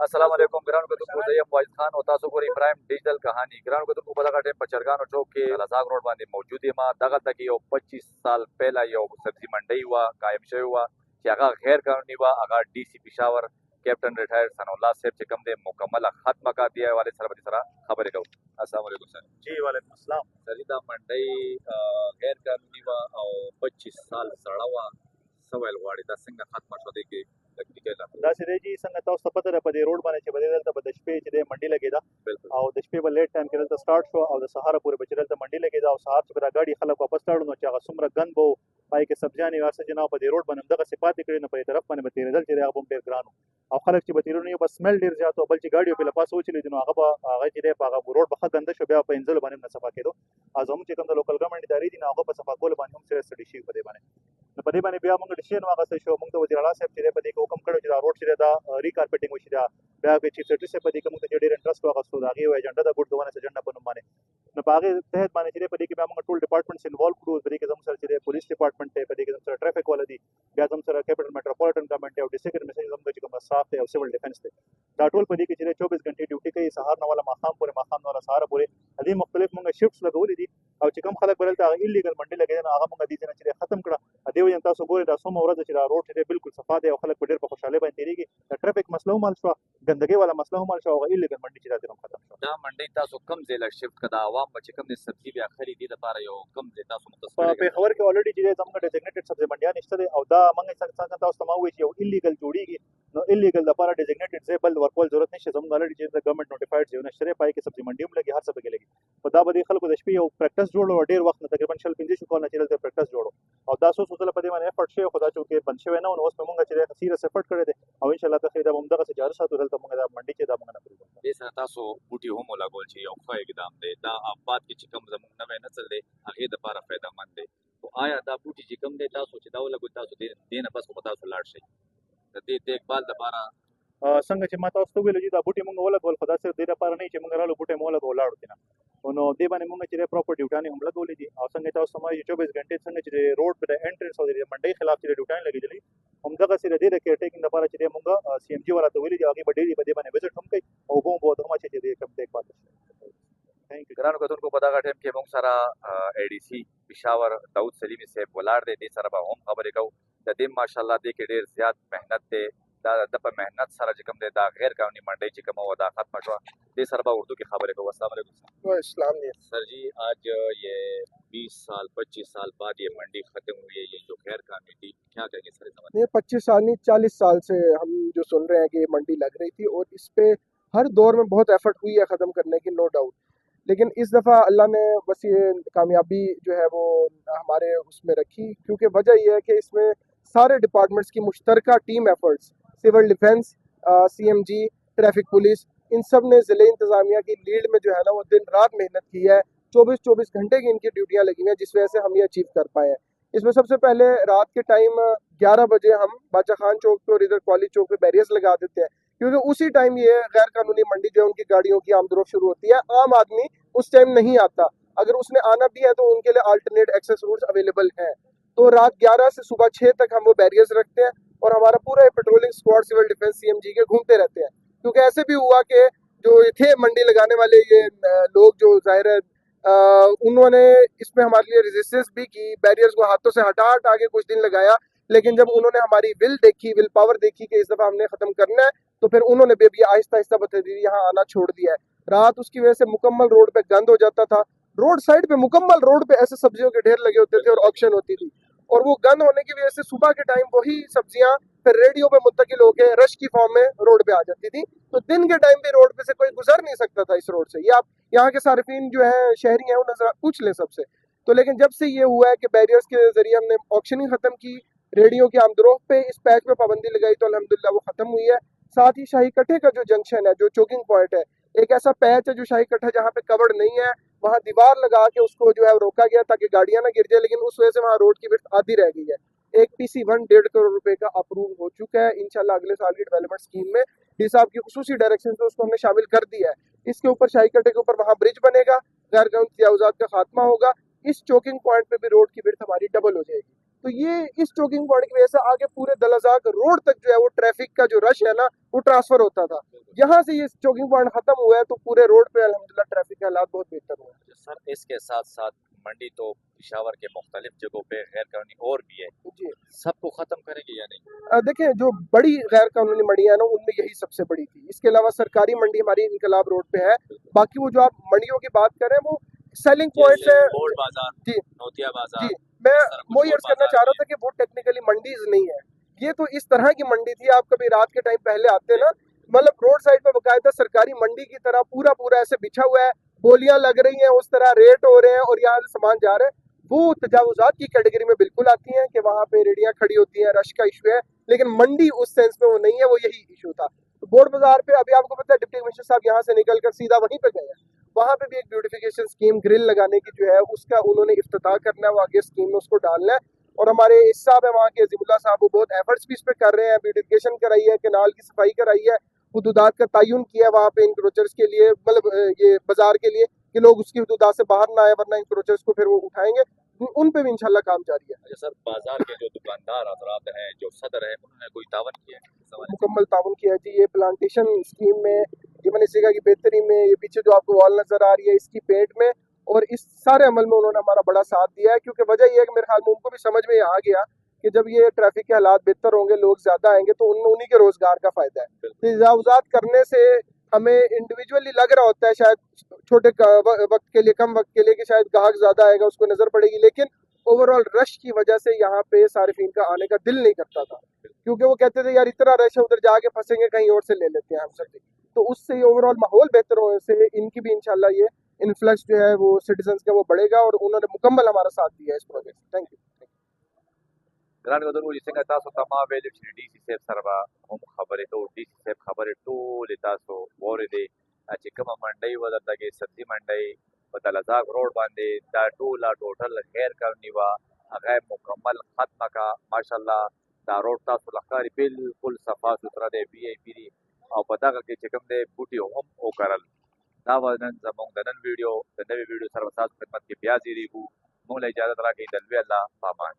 अस्सलाम वालेकुम ग्राउंड को तुमको जय वाइज खान और तासो गोरी प्राइम डिजिटल कहानी ग्राउंड को तुमको पता काटे पचरगान चौक के लजाक रोड बांधे मौजूद है मां दगा तक यो 25 साल पहला यो सब्जी मंडी हुआ कायम शे हुआ कि आगा गैर कानूनी हुआ आगा डीसी पिशावर कैप्टन रिटायर्ड सनउल्लाह साहब से कम दे मुकम्मल खत्म का दिया वाले सरबती सरा खबर है। अस्सलाम वालेकुम सर। जी वालेकुम अस्सलाम। सरिता मंडी गैर कानूनी हुआ और 25 साल सड़ा हुआ सवाल वाड़ी दा सिंह खत्म शो दे के دا چې دی چې څنګه تاسو ته پته ده په دې روډ باندې چې به دلته به د شپې چې دی منډي لګېده او د شپې به لیټ ټایم کې دلته سٹارټ شو او د سهار پورې به چې دلته منډي لګېده او سهار چې به دا ګاډي خلک واپس لاړو نو چې هغه څومره ګند به پای کې سبزیانې وار څه جناب په دې روډ باندې همدغسې پاتې کړي نو په دې طرف باندې به تېرېدل چې دی هغه به هم ډېر ګران او خلک چې به تېرونه یو به سمیل ډېر زیات او بل چې ګاډي په له پاسه وچلېدي نو هغه به هغه چې دی په هغه روډ به ښه ګنده شو بیا په انځلو باندې هم نه صفا کېدو او زموږ چې کوم د لوکل ګورنمنټ ادارې دي نو هغه په صفا کولو باندې هم سره سټډي شوي په دې باندې نو په دې باندې بیا موږ ډیسیژن واخیستی شو موږ د وزیر اعلی صاحب چې دی په دې کې حکم کړی چې دا روډ چې دی دا ریکارپیټینګ وشي دا بیا په چیف سیکرټري صاحب په دې کې موږ ته ډېر انټرسټ واخیستو د هغې یو ایجنډا ده ګډ ګورننس ایجنډا په نوم باندې نو په هغې تحت باندې چې دی په دې کې بیا موږ ټول ډپارټمنټس انوالو کړو په دې کې زموږ سره چې دی پولیس ډپارټمنټ دی په دې کې زموږ سره ټرافیک والا دي بیا زموږ سره کیپټل میټروپولیټن ګورنمنټ دی او ډسټرکټ ایډمنسټریشن زموږ چې کوم سټاف دی او سیول ډیفنس دی دا ټول په دې کې چې دی 24 غنټې ډیوټي کوي سهار نه والا ماښام پورې ماښام نه والا سهار پورې هدې مختلف موږ شفټس لګولې دي او چې کوم خلک به دلته هغه ایلیګل منډي لګېدل نو هغه موږ دې نه چې دی ختم کړه دې وجه نه تاسو ګورئ دا څومره ورځ چې دا روډ چې دی بالکل صفا دی او خلک په ډېر په خوشحالۍ باندې تېرېږي د ټرافیک مسله هم حل شوه ګندګۍ والا مسله هم حل شوه او هغه ایلیګل منډي چې دا دې هم ختم شوه دا منډي تاسو کم ځای لا شفت کړه عوام چې کم دي سبزی بیا خریدي لپاره یو کم ځای تاسو مختص په پیښور کې الریډي چې زموږ ډیزګنیټډ سبزی منډیان شته دي او دا موږ څنګه تاسو ته ما وایي چې یو ایلیګل جوړیږي نو ایلیګل لپاره ډیزګنیټډ ځای بل ورکول ضرورت نشته زموږ الریډي چې د ګورنمنټ نوټیفایډ ځایونه شته پای کې سبزی منډي هم لګي هر څه پکې لګي په دا به د خلکو د شپې یو پریکټس جوړو ډېر وخت نه تقریبا 15 کال نه چې دلته پریکټس جوړو او دا څو څه په دې باندې افورټ شوی خو دا چې بند شوی نه نو اوس په موږ چې سیریس افورټ کړی دی او ان شاء الله ته دا همدغه څه جاري ساتو دلته موږ دا منډي چې دا موږ نه پرېږدو دې سره تاسو بوټي هم لګول چې یو ښه اقدام دی دا آباد کې چې کوم زموږ نوی نسل دی هغې دپاره فایدهمند دی خو آیا دا بوټي چې کوم دی تاسو چې دا ولګوئ تاسو دې نه بس خو به تاسو لاړ شئ د دې دیکبال دپاره څنګه چې ما تاسو ته ویلو چې دا بوټي موږ ولګول خو دا صرف دې لپاره نه چې موږ رالو بوټي مو ولګو ولاړو دي نه نو دې باندې موږ چې پراپر ډیوټانې هم لګولې دي او څنګه تاسو سمای 24 غنټې څنګه چې روډ په انټرنس او د منډي خلاف چې ډیوټانې لګېدلې همدغه سره دې د کېر ټیکینګ لپاره چې موږ سی ام جی والا ته ویلي دي هغه به ډېری په دې باندې وزټ هم کوي او به مو دغه چې دې کم ټیک پاتې थैंक यू ګرانو کتونکو په دغه ټیم کې موږ سره ای ډي سی پېښور داود سلیمي صاحب ولاړ دی دې سره به هم خبرې کوو د دې ماشاءالله دې کې ډېر زیات محنت دی دا د په محنت سره چې کوم دی دا غیر قانوني منډي چې کوم و دا ختم شوه دې سره به اردو کې خبرې کوو السلام علیکم السلام सर जी आज ये 20 साल 25 साल बाद ये मंडी खत्म हुई है ये जो गैर कानूनी थी क्या कहेंगे सर समझ ये 25 साल नहीं 40 साल से हम जो सुन रहे हैं कि ये मंडी लग रही थी और इस पे हर दौर में बहुत एफर्ट हुई है ख़त्म करने की नो डाउट लेकिन इस दफ़ा अल्लाह ने बस ये कामयाबी जो है वो हमारे उसमें रखी क्योंकि वजह ये है कि इसमें सारे डिपार्टमेंट्स की मुश्तरका team efforts civil defence CMG traffic police इन सब ने ज़िले इंतज़ामिया की लीड में जो है ना वो दिन रात मेहनत की है 24 घंटे की इनकी ड्यूटियाँ लगी हुई हैं जिस वजह से हम ये अचीव कर पाए हैं। इसमें सबसे पहले रात के टाइम 11 बजे हम बादशाह खान चौक पे और इधर कॉलेज चौक पे बैरियर्स लगा देते हैं क्योंकि उसी टाइम ये गैर कानूनी मंडी जो है उनकी गाड़ियों की आमदोरफ्त शुरू होती है। आम आदमी उस टाइम नहीं आता, अगर उसने आना भी है तो उनके लिए अल्टरनेट एक्सेस रूट्स अवेलेबल हैं। तो रात 11 से सुबह 6 तक हम वो बैरियर्स रखते हैं और हमारा पूरा patrolling squad civil defence CMG के घूमते रहते हैं क्योंकि ऐसे भी हुआ कि जो थे मंडी लगाने वाले ये लोग जो जाहिर है उन्होंने इसमें हमारे लिए रेजिस्टेंस भी की, बैरियर्स को हाथों से हटा हटा के कुछ दिन लगाया, लेकिन जब उन्होंने हमारी विल पावर देखी कि इस दफ़ा हमने ख़त्म करना है तो फिर उन्होंने भी आहिस्ता आहिस्ता बतदरीज यहाँ आना छोड़ दिया है। रात उसकी वजह से मुकम्मल रोड पे गंद हो जाता था, रोड साइड पे मुकम्मल रोड पे ऐसे सब्जियों के ढेर लगे होते थे और ऑक्शन होती थी और वो गंद होने की वजह से सुबह के टाइम वही सब्जियां फिर रेडियो पे मुंतकिल होकर रश की फॉर्म में रोड पे आ जाती थी। तो दिन के टाइम पे रोड पे से कोई गुजर नहीं सकता था इस रोड से। ये आप यहाँ के सार्फिन जो है शहरी हैं उन्हें जरा पूछ लें सबसे। तो लेकिन जब से ये हुआ है कि बैरियर्स के जरिए हमने ऑक्शनिंग खत्म की, रेडियो की आमदोरफ्त पे इस पैच पे पाबंदी लगाई तो अल्हम्दुलिल्लाह वो खत्म हुई है। साथ ही शाही कट्ठे का जो जंक्शन है, जो चोकिंग पॉइंट है, एक ऐसा पैच है जो शाही कट्ठा जहाँ पे कवर्ड नहीं है, वहाँ दीवार लगा के उसको जो है रोका गया ताकि गाड़ियाँ ना गिर जाए, लेकिन उस वजह से वहाँ रोड की विड्थ आधी रह गई है। एक PC1 1.5 करोड़ रुपए का अप्रूव हो चुका है। इंशाल्लाह अगले साल की डेवलपमेंट स्कीम में डी साहब की खुसूसी डायरेक्शन से उसको हमने शामिल कर दिया है। इसके ऊपर शाही कट्टे के ऊपर वहाँ ब्रिज बनेगा, गैर कानूनी तजावुज़ात का खात्मा होगा, इस चोकिंग पॉइंट पे भी रोड की विड्थ हमारी डबल हो जाएगी। तो ये इस चोकिंग पॉइंट की वजह से आगे पूरे दलजाक रोड तक जो है वो ट्रैफिक का जो रश है ना वो ट्रांसफर होता था। यहाँ से ये चोकिंग पॉइंट खत्म हुआ है तो पूरे रोड पे अल्हम्दुलिल्लाह ट्रैफिक के हालात बहुत बेहतर हुए हैं। सर इसके साथ साथ मंडी तो पिशावर के मुख्तलिफ जगहों पे गैर कानूनी और भी है, जी सबको खत्म करेंगे या नहीं? देखें, जो बड़ी गैर कानूनी मंडियां है ना उनमें यही सबसे बड़ी थी। इसके अलावा सरकारी मंडी हमारी इनकलाब रोड पे है। बाकी वो जो आप मंडियों की बात करें वो सेलिंग पॉइंट्स है। गोल्ड बाजार, जी नोतिया जी बाजार, मैं इस तरह कुछ वही और अर्ज करना बाजार चाह भी रहा था कि वो टेक्निकली मंडीज नहीं है, ये तो इस तरह की मंडी थी। आप कभी रात के टाइम पहले आते ना, मतलब रोड साइड पे बकायदा सरकारी मंडी की तरह पूरा पूरा ऐसे बिछा हुआ है, बोलियां लग रही हैं, उस तरह रेट हो रहे हैं और यहाँ से सामान जा रहे हैं। वो तजावुजात की कैटेगरी में बिल्कुल आती हैं कि वहाँ पे रेडियां खड़ी होती हैं, रश का इशू है, लेकिन मंडी उस सेंस में वो नहीं है। वो यही इशू था। तो बोर्ड बाजार पे अभी आपको पता है डिप्टी कमिश्नर साहब यहाँ से निकल कर सीधा वहीं पे गए हैं। वहाँ पे भी एक ब्यूटिफिकेशन स्कीम ग्रिल लगाने की जो है उसका उन्होंने इफ्तिताह करना है, वो आगे स्कीम में उसको डालना है। और हमारे इस साहब है वहाँ के अजीमुल्लाह साहब, वो बहुत एफर्ट्स भी इस पे कर रहे हैं। ब्यूटिफिकेशन कराई है, केनाल की सफाई कराई है, हुदूदात का तयन किया है वहाँ पे इंक्रोचर्स के लिए, मतलब ये बाजार के लिए कि लोग उसकी हुदूदात से बाहर ना आए, वरना इंक्रोचर्स को फिर वो उठाएंगे। उन पे भी इंशाल्लाह काम जारी है। अच्छा सर, बाजार के जो दुकानदार हजरात हैं, जो सदर है, उन्होंने कोई तावन किया है इस हवाले से? मुकम्मल ताउन किया जी। ये प्लांटेशन स्कीम में, ये मनरेगा की बेहतरी में, ये पीछे जो आपको वॉल नजर आ रही है इसकी पेंट में, और इस सारे अमल में उन्होंने हमारा बड़ा साथ दिया है। क्योंकि वजह यह है कि मेरे ख्याल में उनको भी समझ में आ गया कि जब ये ट्रैफिक के हालात बेहतर होंगे, लोग ज्यादा आएंगे, तो उन्हीं के रोजगार का फायदा है। तजावुजात करने से हमें इंडिविजुअली लग रहा होता है शायद छोटे वक्त के लिए, कम वक्त के लिए, कि शायद ग्राहक ज्यादा आएगा, उसको नजर पड़ेगी, लेकिन ओवरऑल रश की वजह से यहाँ पे सारिफीन का आने का दिल नहीं करता था। क्योंकि वो कहते थे यार इतना रश है, उधर जाके फंसेंगे, कहीं और से ले लेते हैं हम सब। तो उससे ओवरऑल माहौल बेहतर होने से इनकी भी इंशाल्लाह ये इन्फ्लक्स जो है वो सिटीजन्स का वो बढ़ेगा, और उन्होंने मुकम्मल हमारा साथ दिया है इस प्रोजेक्ट। Thank you. ग्रांड गदर जिसंग तासो तमा वेल डीसी सेफ सरवा हम खबरे तो डीसी सेफ खबरे टोल तासो वोरे दे चिकमा मंडई वदतगे सब्जी मंडई बदलजाक रोड बांधे दा टोला टोटल गैर कानूनी वा अगर मुकम्मल खत्म का माशाल्लाह दा रोड तासो लखारी बिल्कुल सफा सुथरा दे वीआईपी और पता के चिकम दे बूटी हम ओ करल दा वदन जमोंग दनन वीडियो सर्वसात खिदमत की ब्याजी रिगु मोला इजाजत रखी दलवे अल्लाह पामान।